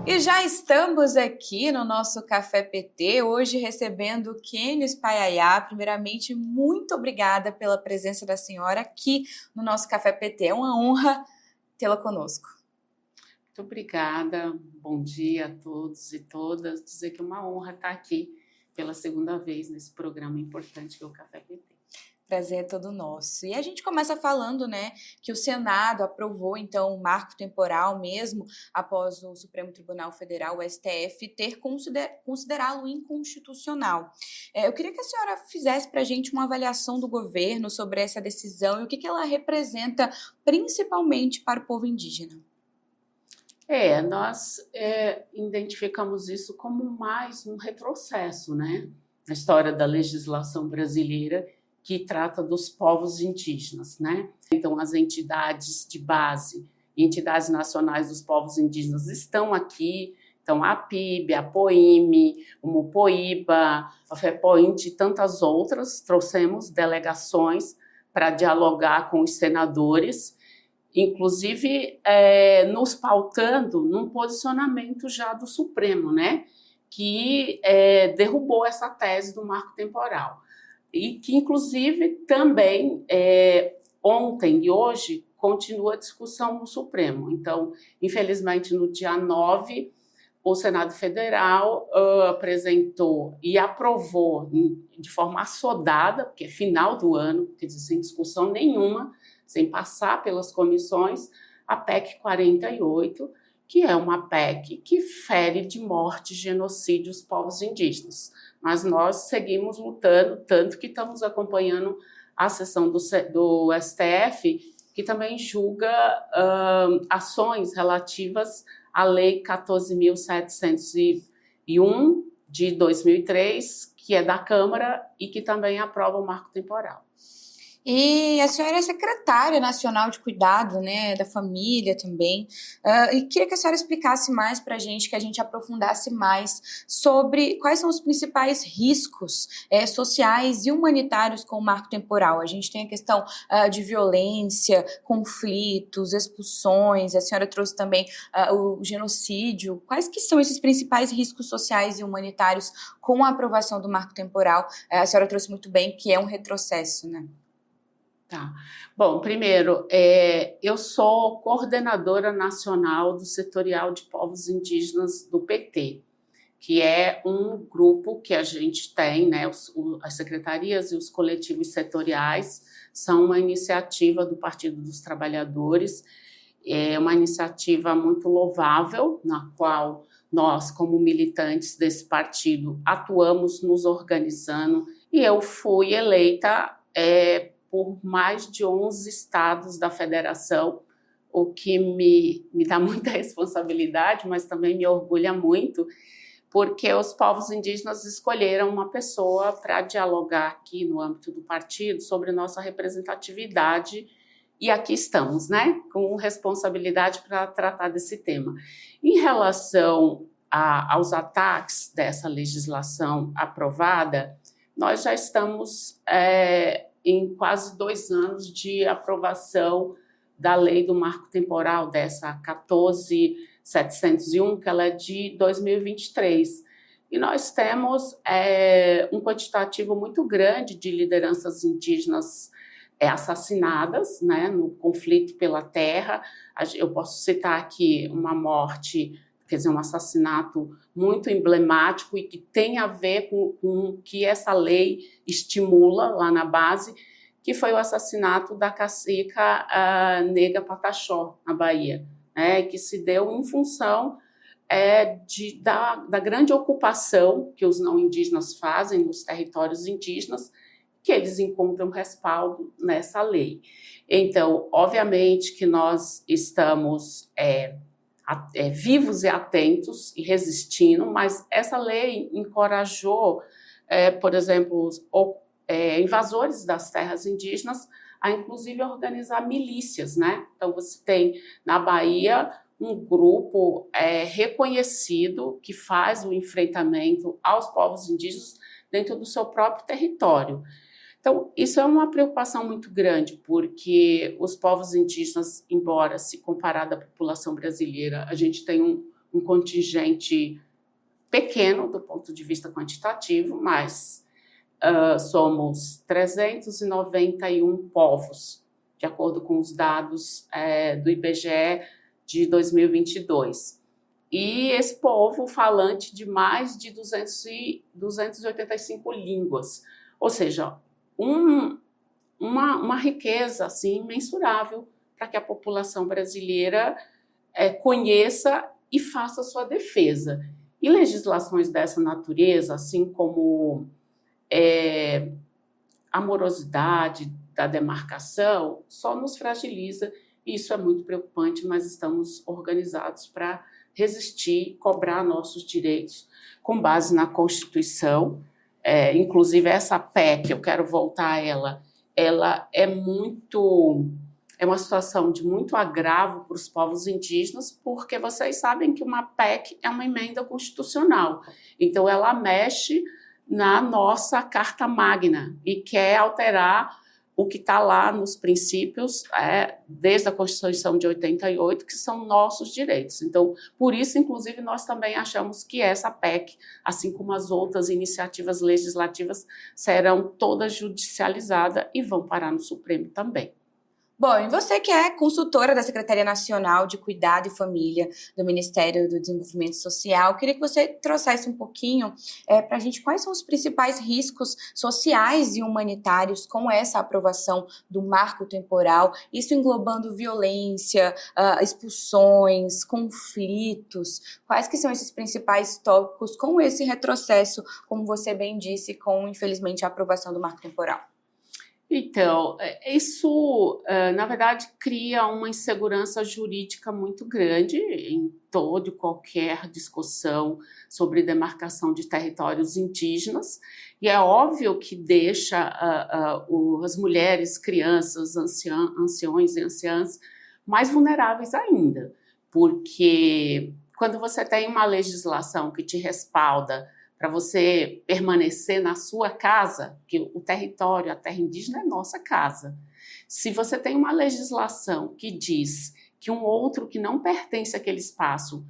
E já estamos aqui no nosso Café PT, hoje recebendo o Kênio Spaiaiá. Primeiramente, muito obrigada pela presença da senhora aqui no nosso Café PT. É uma honra tê-la conosco. Muito obrigada, bom dia a todos e todas. Dizer que é uma honra estar aqui pela segunda vez nesse programa importante que é o Café PT. Prazer é todo nosso. E a gente começa falando, que o Senado aprovou, então, o marco temporal mesmo, após o Supremo Tribunal Federal, o STF, ter considerá-lo inconstitucional. Eu queria que a senhora fizesse para a gente uma avaliação do governo sobre essa decisão e o que ela representa, principalmente para o povo indígena. Nós identificamos isso como mais um retrocesso, né, na história da legislação brasileira, que trata dos povos indígenas, né? Então, as entidades de base, entidades nacionais dos povos indígenas estão aqui, então a PIB, a POIME, o Mupoíba, a FEPOINT e tantas outras. Trouxemos delegações para dialogar com os senadores, inclusive nos pautando num posicionamento já do Supremo, né? Que derrubou essa tese do marco temporal. E que, inclusive, também ontem e hoje continua a discussão no Supremo. Então, infelizmente, no dia 9, o Senado Federal apresentou e aprovou de forma assodada, porque é final do ano, quer dizer, sem discussão nenhuma, sem passar pelas comissões, a PEC 48, que é uma PEC que fere de morte e genocídio os povos indígenas. Mas nós seguimos lutando, tanto que estamos acompanhando a sessão do STF, que também julga ações relativas à Lei 14.701 de 2003, que é da Câmara e que também aprova o marco temporal. E a senhora é secretária nacional de cuidado, da família também. E queria que a senhora explicasse mais para a gente, que a gente aprofundasse mais sobre quais são os principais riscos sociais e humanitários com o marco temporal. A gente tem a questão de violência, conflitos, expulsões. A senhora trouxe também o genocídio. Quais que são esses principais riscos sociais e humanitários com a aprovação do marco temporal? A senhora trouxe muito bem que é um retrocesso, né? Tá. Bom, primeiro, eu sou coordenadora nacional do Setorial de Povos Indígenas do PT, que é um grupo que a gente tem, né, as secretarias e os coletivos setoriais são uma iniciativa do Partido dos Trabalhadores, é uma iniciativa muito louvável, na qual nós, como militantes desse partido, atuamos nos organizando, e eu fui eleita por mais de 11 estados da federação, o que me dá muita responsabilidade, mas também me orgulha muito, porque os povos indígenas escolheram uma pessoa para dialogar aqui no âmbito do partido sobre nossa representatividade, e aqui estamos, né, com responsabilidade para tratar desse tema. Em relação aos ataques dessa legislação aprovada, nós já estamos em quase 2 anos de aprovação da lei do marco temporal, dessa 14.701, que ela é de 2023. E nós temos um quantitativo muito grande de lideranças indígenas assassinadas, né, no conflito pela terra. Eu posso citar aqui uma morte, quer dizer, um assassinato muito emblemático e que tem a ver com o que essa lei estimula lá na base, que foi o assassinato da cacica Nega Pataxó, na Bahia, né, que se deu em função da grande ocupação que os não indígenas fazem nos territórios indígenas, que eles encontram respaldo nessa lei. Então, obviamente que nós estamos vivos e atentos e resistindo, mas essa lei encorajou, por exemplo, invasores das terras indígenas a, inclusive, organizar milícias, né? Então, você tem na Bahia um grupo reconhecido que faz o enfrentamento aos povos indígenas dentro do seu próprio território. Então, isso é uma preocupação muito grande, porque os povos indígenas, embora se comparado à população brasileira, a gente tem um um contingente pequeno do ponto de vista quantitativo, mas somos 391 povos, de acordo com os dados do IBGE de 2022. E esse povo falante de mais de 285 línguas, ou seja, uma riqueza assim, imensurável para que a população brasileira conheça e faça sua defesa. E legislações dessa natureza, assim como a morosidade da demarcação, só nos fragiliza, e isso é muito preocupante, mas estamos organizados para resistir, cobrar nossos direitos com base na Constituição. Inclusive, essa PEC, eu quero voltar a ela é uma situação de muito agravo para os povos indígenas, porque vocês sabem que uma PEC é uma emenda constitucional. Então, ela mexe na nossa Carta Magna e quer alterar o que está lá nos princípios, desde a Constituição de 88, que são nossos direitos. Então, por isso, inclusive, nós também achamos que essa PEC, assim como as outras iniciativas legislativas, serão todas judicializadas e vão parar no Supremo também. Bom, e você que é consultora da Secretaria Nacional de Cuidado e Família do Ministério do Desenvolvimento Social, queria que você trouxesse um pouquinho para a gente quais são os principais riscos sociais e humanitários com essa aprovação do marco temporal, isso englobando violência, expulsões, conflitos, quais que são esses principais tópicos com esse retrocesso, como você bem disse, com, infelizmente, a aprovação do marco temporal? Então, isso, na verdade, cria uma insegurança jurídica muito grande em toda e qualquer discussão sobre demarcação de territórios indígenas, e é óbvio que deixa as mulheres, crianças, anciões e anciãs mais vulneráveis ainda, porque quando você tem uma legislação que te respalda para você permanecer na sua casa, que o território, a terra indígena é nossa casa. Se você tem uma legislação que diz que um outro que não pertence àquele espaço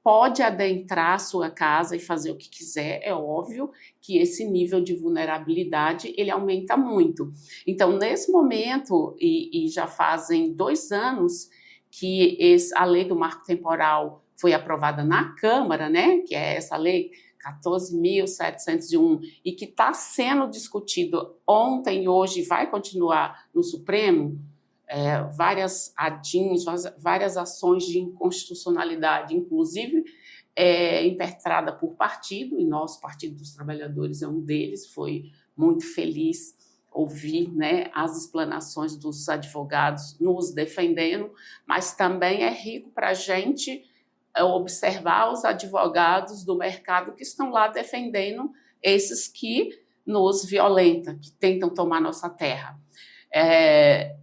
pode adentrar a sua casa e fazer o que quiser, é óbvio que esse nível de vulnerabilidade ele aumenta muito. Então, nesse momento, e já fazem 2 anos que a lei do marco temporal foi aprovada na Câmara, né, que é essa lei 14.701, e que está sendo discutido ontem e hoje vai continuar no Supremo, várias ADINs, várias ações de inconstitucionalidade, inclusive impetrada por partido, e nosso Partido dos Trabalhadores é um deles. Foi muito feliz ouvir, né, as explanações dos advogados nos defendendo, mas também é rico para a gente observar os advogados do mercado que estão lá defendendo esses que nos violentam, que tentam tomar nossa terra.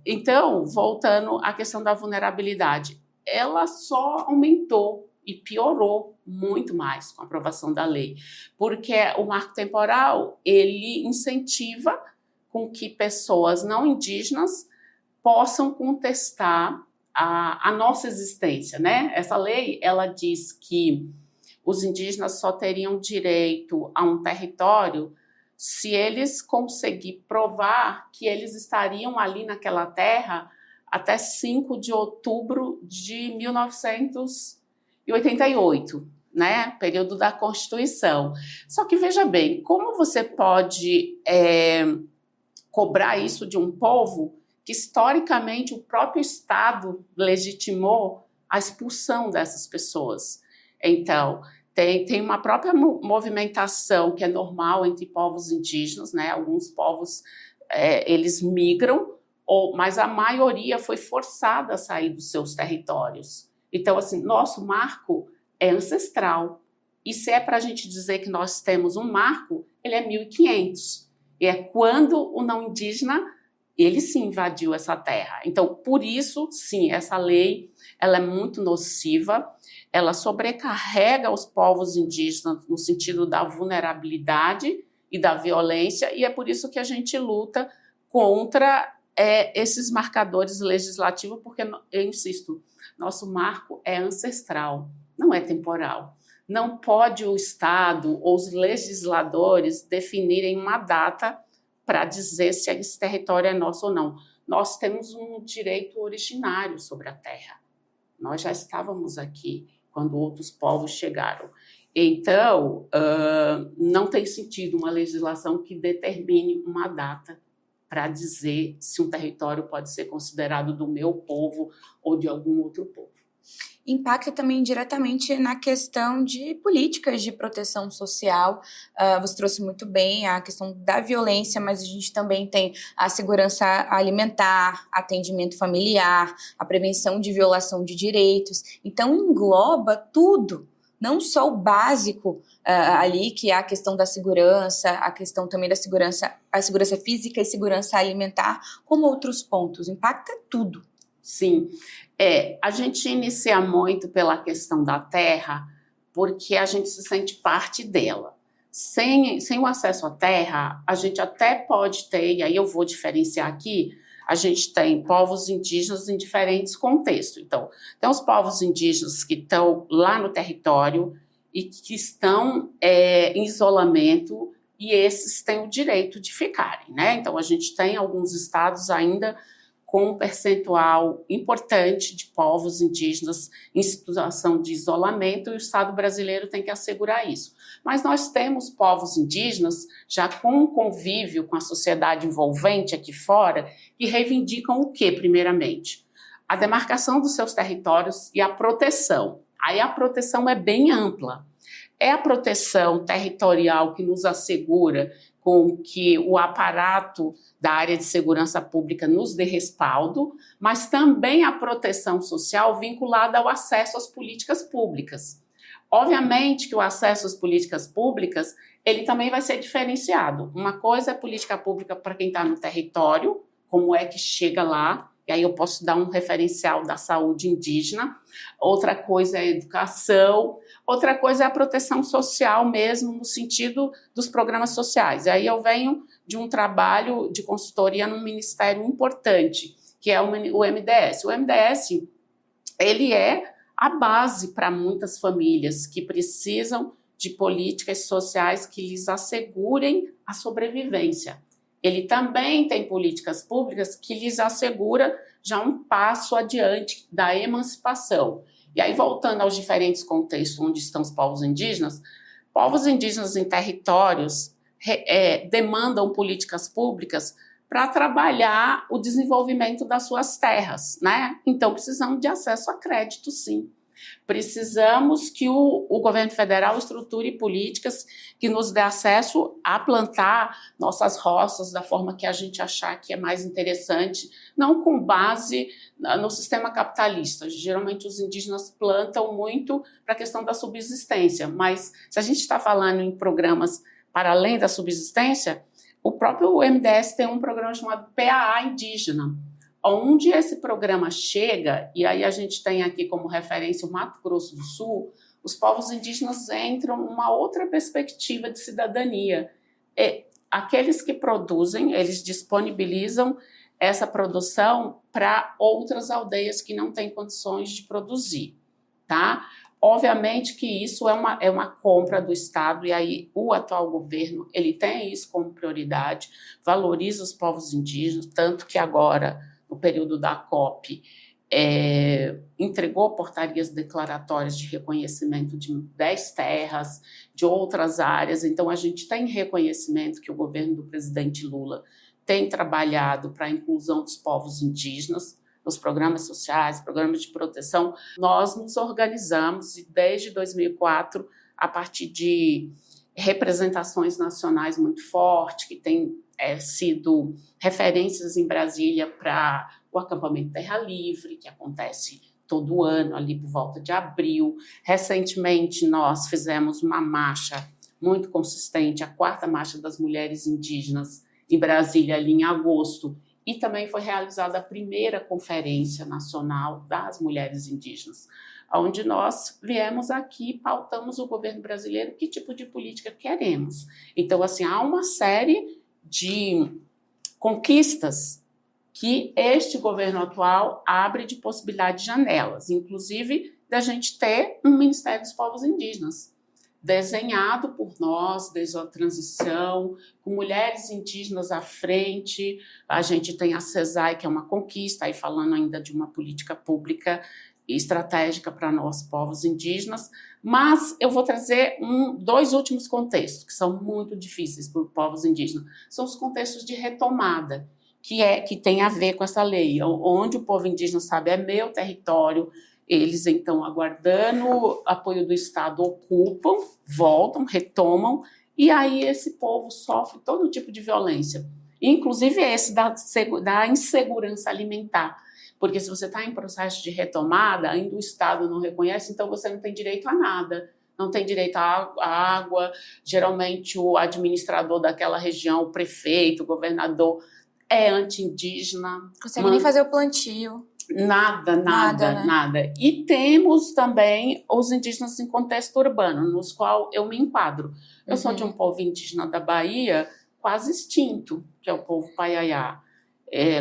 Então, voltando à questão da vulnerabilidade, ela só aumentou e piorou muito mais com a aprovação da lei, porque o marco temporal, ele incentiva com que pessoas não indígenas possam contestar a nossa existência, né? Essa lei, ela diz que os indígenas só teriam direito a um território se eles conseguirem provar que eles estariam ali naquela terra até 5 de outubro de 1988, né? Período da Constituição. Só que, veja bem, como você pode cobrar isso de um povo que, historicamente, o próprio Estado legitimou a expulsão dessas pessoas? Então, tem uma própria movimentação que é normal entre povos indígenas, né? Alguns povos, eles migram, mas a maioria foi forçada a sair dos seus territórios. Então, assim, nosso marco é ancestral. E se é para a gente dizer que nós temos um marco, ele é 1500. E é quando o não indígena, ele sim invadiu essa terra. Então, por isso, sim, essa lei, ela é muito nociva, ela sobrecarrega os povos indígenas no sentido da vulnerabilidade e da violência, e é por isso que a gente luta contra esses marcadores legislativos, porque, eu insisto, nosso marco é ancestral, não é temporal. Não pode o Estado ou os legisladores definirem uma data para dizer se esse território é nosso ou não. Nós temos um direito originário sobre a terra. Nós já estávamos aqui quando outros povos chegaram. Então, não tem sentido uma legislação que determine uma data para dizer se um território pode ser considerado do meu povo ou de algum outro povo. Impacta também diretamente na questão de políticas de proteção social. Você trouxe muito bem a questão da violência, mas a gente também tem a segurança alimentar, atendimento familiar, a prevenção de violação de direitos. Então, engloba tudo, não só o básico ali, que é a questão da segurança, a questão também da segurança, a segurança física e segurança alimentar, como outros pontos. Impacta tudo. Sim, a gente inicia muito pela questão da terra, porque a gente se sente parte dela. Sem o acesso à terra, a gente até pode ter, e aí eu vou diferenciar aqui, a gente tem povos indígenas em diferentes contextos. Então, tem os povos indígenas que estão lá no território e que estão em isolamento, e esses têm o direito de ficarem, né? Então, a gente tem alguns estados ainda com um percentual importante de povos indígenas em situação de isolamento, e o Estado brasileiro tem que assegurar isso. Mas nós temos povos indígenas, já com convívio com a sociedade envolvente aqui fora, que reivindicam o quê, primeiramente? A demarcação dos seus territórios e a proteção. Aí a proteção é bem ampla. É a proteção territorial que nos assegura com que o aparato da área de segurança pública nos dê respaldo, mas também a proteção social vinculada ao acesso às políticas públicas. Obviamente que o acesso às políticas públicas, ele também vai ser diferenciado. Uma coisa é política pública para quem está no território, como é que chega lá, e aí eu posso dar um referencial da saúde indígena. Outra coisa é a educação, outra coisa é a proteção social mesmo, no sentido dos programas sociais. E aí eu venho de um trabalho de consultoria num ministério importante, que é o MDS. O MDS, ele é a base para muitas famílias que precisam de políticas sociais que lhes assegurem a sobrevivência. Ele também tem políticas públicas que lhes assegura já um passo adiante da emancipação. E aí, voltando aos diferentes contextos onde estão os povos indígenas em territórios demandam políticas públicas para trabalhar o desenvolvimento das suas terras, né? Então, precisamos de acesso a crédito, sim. Precisamos que o governo federal estruture políticas que nos dê acesso a plantar nossas roças da forma que a gente achar que é mais interessante, não com base no sistema capitalista. Geralmente os indígenas plantam muito para a questão da subsistência, mas se a gente está falando em programas para além da subsistência, o próprio MDS tem um programa chamado PAA Indígena, onde esse programa chega, e aí a gente tem aqui como referência o Mato Grosso do Sul, os povos indígenas entram numa outra perspectiva de cidadania. Aqueles que produzem, eles disponibilizam essa produção para outras aldeias que não têm condições de produzir, tá? Obviamente que isso é uma compra do Estado, e aí o atual governo ele tem isso como prioridade, valoriza os povos indígenas, tanto que agora, no período da COP, entregou portarias declaratórias de reconhecimento de 10 terras, de outras áreas. Então, a gente tem reconhecimento que o governo do presidente Lula tem trabalhado para a inclusão dos povos indígenas nos programas sociais, programas de proteção. Nós nos organizamos e desde 2004, a partir de representações nacionais muito fortes, que têm sido referências em Brasília para o acampamento Terra Livre, que acontece todo ano, ali por volta de abril. Recentemente, nós fizemos uma marcha muito consistente, a 4ª Marcha das Mulheres Indígenas, em Brasília, ali em agosto, e também foi realizada a 1ª Conferência Nacional das Mulheres Indígenas, onde nós viemos aqui e pautamos o governo brasileiro, que tipo de política queremos. Então, assim, há uma série de conquistas que este governo atual abre de possibilidade de janelas, inclusive da gente ter um Ministério dos Povos Indígenas, desenhado por nós desde a transição, com mulheres indígenas à frente. A gente tem a CESAI, que é uma conquista, aí falando ainda de uma política pública e estratégica para nós, povos indígenas, mas eu vou trazer dois últimos contextos, que são muito difíceis para os povos indígenas. São os contextos de retomada, que tem a ver com essa lei, onde o povo indígena sabe, é meu território, eles, então, aguardando apoio do Estado, ocupam, voltam, retomam, e aí esse povo sofre todo tipo de violência, inclusive esse da insegurança alimentar, porque se você está em processo de retomada, ainda o Estado não reconhece, então você não tem direito a nada, não tem direito à água, geralmente o administrador daquela região, o prefeito, o governador, é anti-indígena. Consegue nem fazer o plantio. Nada. Né? E temos também os indígenas em contexto urbano, nos qual eu me enquadro. Eu sou de um povo indígena da Bahia, quase extinto, que é o povo Paiaiá.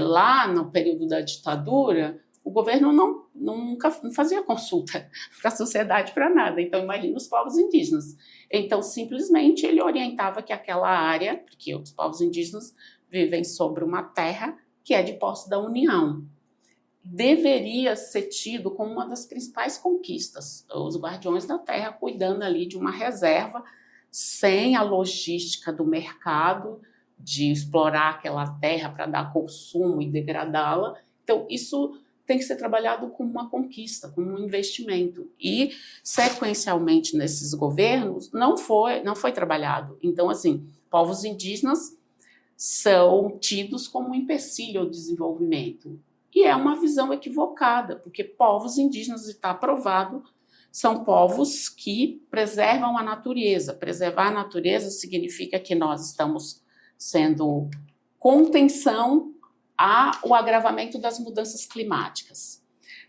Lá no período da ditadura, o governo nunca fazia consulta para a sociedade, para nada. Então, imagina os povos indígenas. Então, simplesmente, ele orientava que aquela área, porque os povos indígenas vivem sobre uma terra que é de posse da União, deveria ser tido como uma das principais conquistas. Os guardiões da terra cuidando ali de uma reserva, sem a logística do mercado, de explorar aquela terra para dar consumo e degradá-la. Então, isso tem que ser trabalhado como uma conquista, como um investimento. E, sequencialmente, nesses governos, não foi trabalhado. Então, assim, povos indígenas são tidos como um empecilho ao desenvolvimento. E é uma visão equivocada, porque povos indígenas, está provado, são povos que preservam a natureza. Preservar a natureza significa que nós estamos sendo contenção ao agravamento das mudanças climáticas.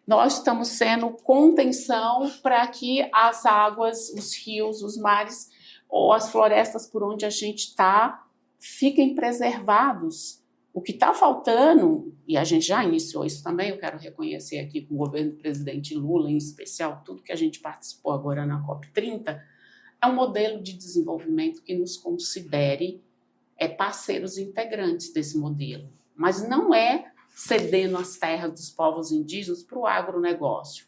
Nós estamos sendo contenção para que as águas, os rios, os mares ou as florestas por onde a gente está fiquem preservados. O que está faltando, e a gente já iniciou isso também, eu quero reconhecer aqui com o governo do presidente Lula, em especial, tudo que a gente participou agora na COP30, é um modelo de desenvolvimento que nos considere parceiros integrantes desse modelo. Mas não é cedendo as terras dos povos indígenas para o agronegócio,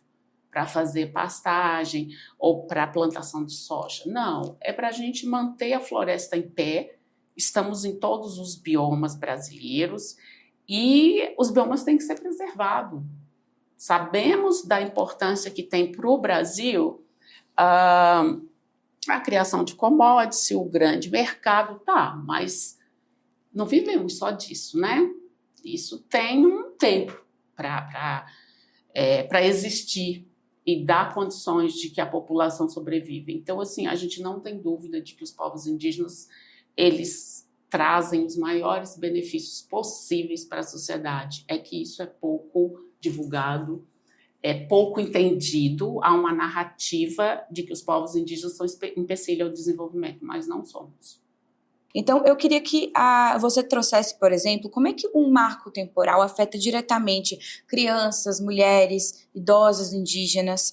para fazer pastagem ou para a plantação de soja. Não, é para a gente manter a floresta em pé. Estamos em todos os biomas brasileiros e os biomas têm que ser preservados. Sabemos da importância que tem para o Brasil a criação de commodities, o grande mercado, mas não vivemos só disso, né? Isso tem um tempo para existir e dar condições de que a população sobreviva. Então, assim, a gente não tem dúvida de que os povos indígenas eles trazem os maiores benefícios possíveis para a sociedade. É que isso é pouco divulgado, é pouco entendido. Há uma narrativa de que os povos indígenas são empecilho ao desenvolvimento, mas não somos. Então, eu queria que você trouxesse, por exemplo, como é que um marco temporal afeta diretamente crianças, mulheres, idosos, indígenas,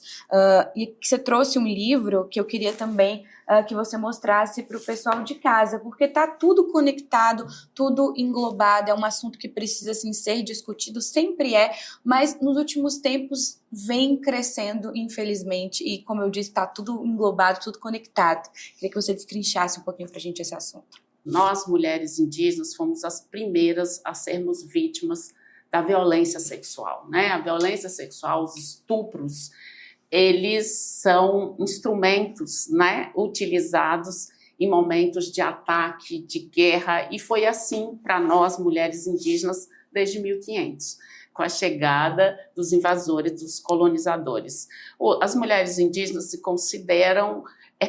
e que você trouxe um livro que eu queria também que você mostrasse para o pessoal de casa, porque está tudo conectado, tudo englobado, é um assunto que precisa assim, ser discutido, sempre mas nos últimos tempos vem crescendo, infelizmente, e como eu disse, está tudo englobado, tudo conectado. Queria que você destrinchasse um pouquinho para a gente esse assunto. Nós, mulheres indígenas, fomos as primeiras a sermos vítimas da violência sexual, né? A violência sexual, os estupros, eles são instrumentos, né, utilizados em momentos de ataque, de guerra, e foi assim para nós, mulheres indígenas, desde 1500, com a chegada dos invasores, dos colonizadores. As mulheres indígenas se consideram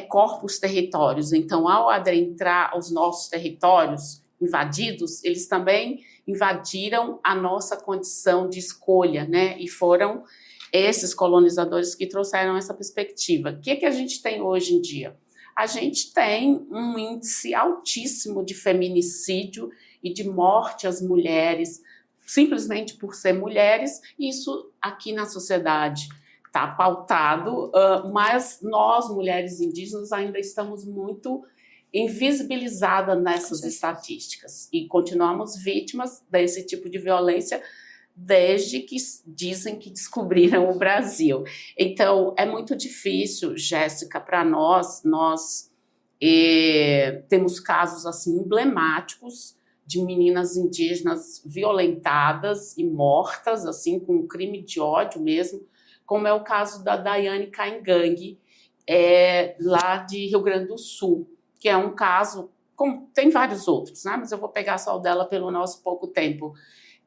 corpos territórios, então, ao adentrar os nossos territórios invadidos, eles também invadiram a nossa condição de escolha, né, e foram esses colonizadores que trouxeram essa perspectiva. O que a gente tem hoje em dia? A gente tem um índice altíssimo de feminicídio e de morte às mulheres, simplesmente por ser mulheres, e isso aqui na sociedade tá pautado, mas nós, mulheres indígenas, ainda estamos muito invisibilizadas nessas estatísticas e continuamos vítimas desse tipo de violência desde que dizem que descobriram o Brasil. Então, é muito difícil, Jéssica, para nós temos casos assim emblemáticos de meninas indígenas violentadas e mortas, assim, com um crime de ódio mesmo, como é o caso da Daiane Caingangue, lá de Rio Grande do Sul, que é um caso, como tem vários outros, né? Mas eu vou pegar só o dela pelo nosso pouco tempo,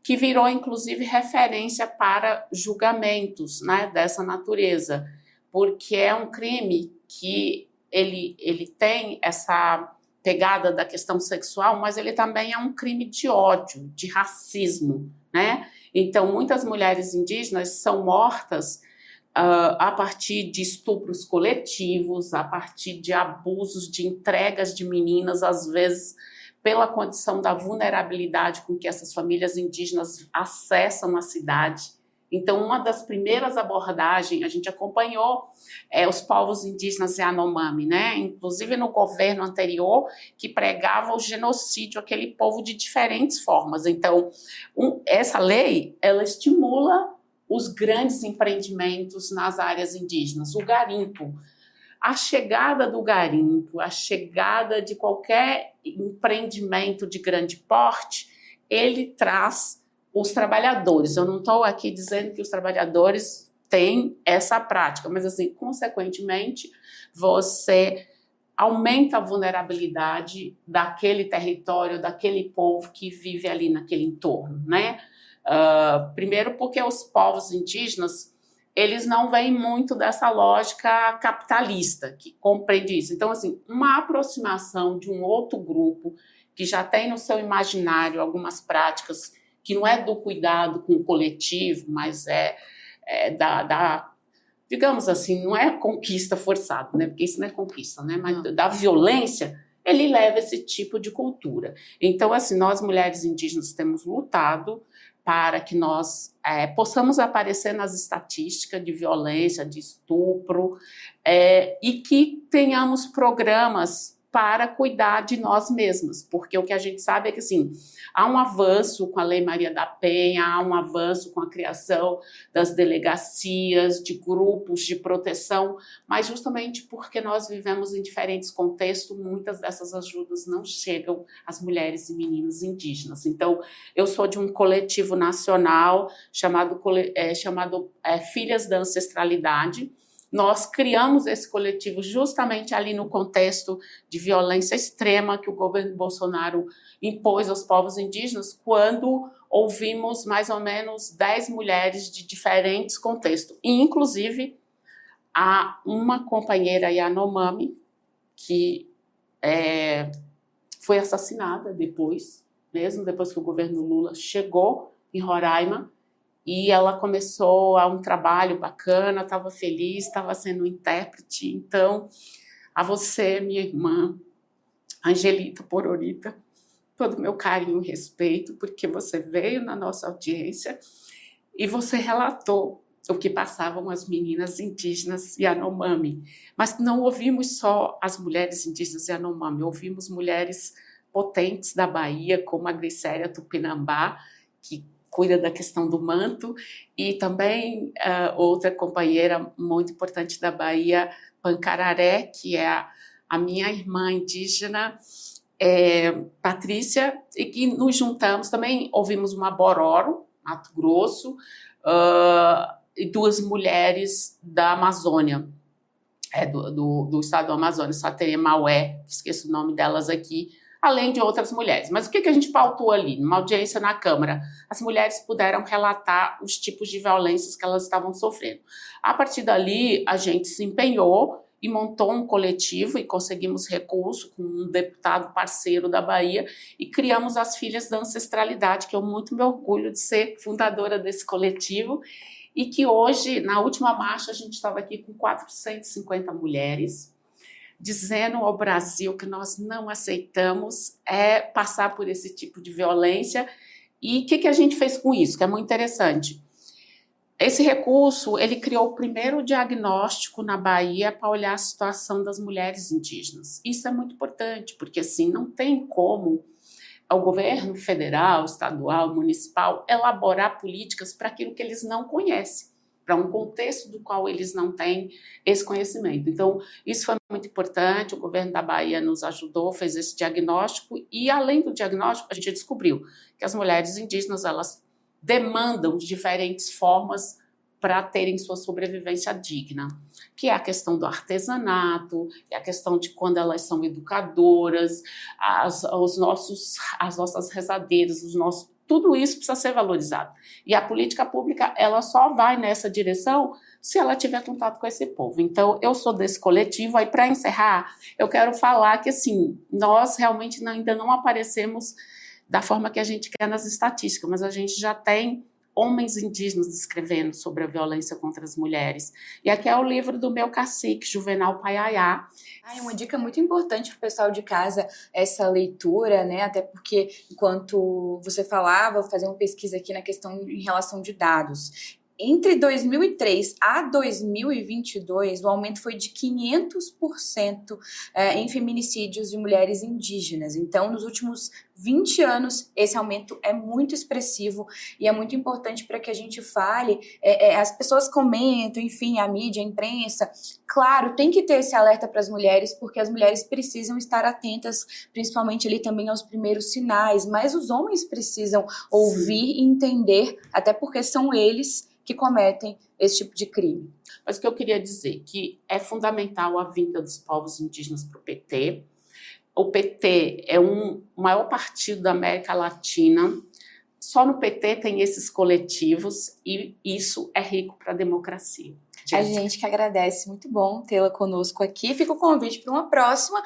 que virou, inclusive, referência para julgamentos, né, dessa natureza, porque é um crime que ele tem essa pegada da questão sexual, mas ele também é um crime de ódio, de racismo, né? Então, muitas mulheres indígenas são mortas a partir de estupros coletivos, a partir de abusos, de entregas de meninas, às vezes pela condição da vulnerabilidade com que essas famílias indígenas acessam a cidade. Então, uma das primeiras abordagens, a gente acompanhou os povos indígenas Yanomami, né? Inclusive no governo anterior, que pregava o genocídio àquele povo de diferentes formas. Então, essa lei, ela estimula os grandes empreendimentos nas áreas indígenas, o garimpo. A chegada do garimpo, a chegada de qualquer empreendimento de grande porte, ele traz os trabalhadores. Eu não estou aqui dizendo que os trabalhadores têm essa prática, mas, assim, consequentemente, você aumenta a vulnerabilidade daquele território, daquele povo que vive ali naquele entorno, né? Primeiro porque os povos indígenas, eles não vêm muito dessa lógica capitalista, que compreende isso. Então, assim, uma aproximação de um outro grupo que já tem no seu imaginário algumas práticas que não é do cuidado com o coletivo, mas digamos assim, não é conquista forçada, né? Porque isso não é conquista, né? Mas da violência, ele leva esse tipo de cultura. Então, assim, nós, mulheres indígenas, temos lutado para que nós possamos aparecer nas estatísticas de violência, de estupro, e que tenhamos programas para cuidar de nós mesmas, porque o que a gente sabe é que, assim, há um avanço com a Lei Maria da Penha, há um avanço com a criação das delegacias, de grupos de proteção, mas justamente porque nós vivemos em diferentes contextos, muitas dessas ajudas não chegam às mulheres e meninas indígenas. Então, eu sou de um coletivo nacional chamado Filhas da Ancestralidade. Nós criamos esse coletivo justamente ali no contexto de violência extrema que o governo Bolsonaro impôs aos povos indígenas, quando ouvimos mais ou menos 10 mulheres de diferentes contextos, e inclusive há uma companheira Yanomami que foi assassinada depois que o governo Lula chegou em Roraima, e ela começou um trabalho bacana, estava feliz, estava sendo intérprete. Então, a você, minha irmã, Angelita Pororita, todo o meu carinho e respeito, porque você veio na nossa audiência e você relatou o que passavam as meninas indígenas Yanomami. Mas não ouvimos só as mulheres indígenas Yanomami, ouvimos mulheres potentes da Bahia, como a Glicéria Tupinambá, que cuida da questão do manto, e também outra companheira muito importante da Bahia, Pancararé, que é a minha irmã indígena, Patrícia, e que nos juntamos. Também ouvimos uma Bororo, Mato Grosso, e 2 mulheres da Amazônia, do estado do Amazonas, Satere Maué, esqueço o nome delas aqui, além de outras mulheres. Mas o que a gente pautou ali? Numa audiência na Câmara, as mulheres puderam relatar os tipos de violências que elas estavam sofrendo. A partir dali, a gente se empenhou e montou um coletivo e conseguimos recurso com um deputado parceiro da Bahia e criamos as Filhas da Ancestralidade, que eu muito me orgulho de ser fundadora desse coletivo, e que hoje, na última marcha, a gente estava aqui com 450 mulheres, dizendo ao Brasil que nós não aceitamos passar por esse tipo de violência. E o que a gente fez com isso? Que é muito interessante. Esse recurso, ele criou o primeiro diagnóstico na Bahia para olhar a situação das mulheres indígenas. Isso é muito importante, porque assim, não tem como o governo federal, estadual, municipal elaborar políticas para aquilo que eles não conhecem, para um contexto do qual eles não têm esse conhecimento. Então, isso foi muito importante, o governo da Bahia nos ajudou, fez esse diagnóstico, e além do diagnóstico, a gente descobriu que as mulheres indígenas, elas demandam diferentes formas para terem sua sobrevivência digna, que é a questão do artesanato, é a questão de quando elas são educadoras, as nossas rezadeiras, tudo isso precisa ser valorizado. E a política pública, ela só vai nessa direção se ela tiver contato com esse povo. Então, eu sou desse coletivo. Aí, para encerrar, eu quero falar que, assim, nós realmente ainda não aparecemos da forma que a gente quer nas estatísticas, mas a gente já tem homens indígenas escrevendo sobre a violência contra as mulheres. E aqui é o livro do meu cacique, Juvenal Paiaiá. É uma dica muito importante para o pessoal de casa, essa leitura, né? Até porque, enquanto você falava, vou fazer uma pesquisa aqui na questão em relação de dados. Entre 2003 a 2022, o aumento foi de 500% em feminicídios de mulheres indígenas. Então, nos últimos 20 anos, esse aumento é muito expressivo e é muito importante para que a gente fale. As pessoas comentam, enfim, a mídia, a imprensa. Claro, tem que ter esse alerta para as mulheres, porque as mulheres precisam estar atentas, principalmente ali também aos primeiros sinais, mas os homens precisam ouvir e entender, até porque são eles que cometem esse tipo de crime. Mas o que eu queria dizer que é fundamental a vinda dos povos indígenas para o PT. O PT é o maior partido da América Latina. Só no PT tem esses coletivos e isso é rico para a democracia. A gente que agradece, muito bom tê-la conosco aqui. Fica o convite para uma próxima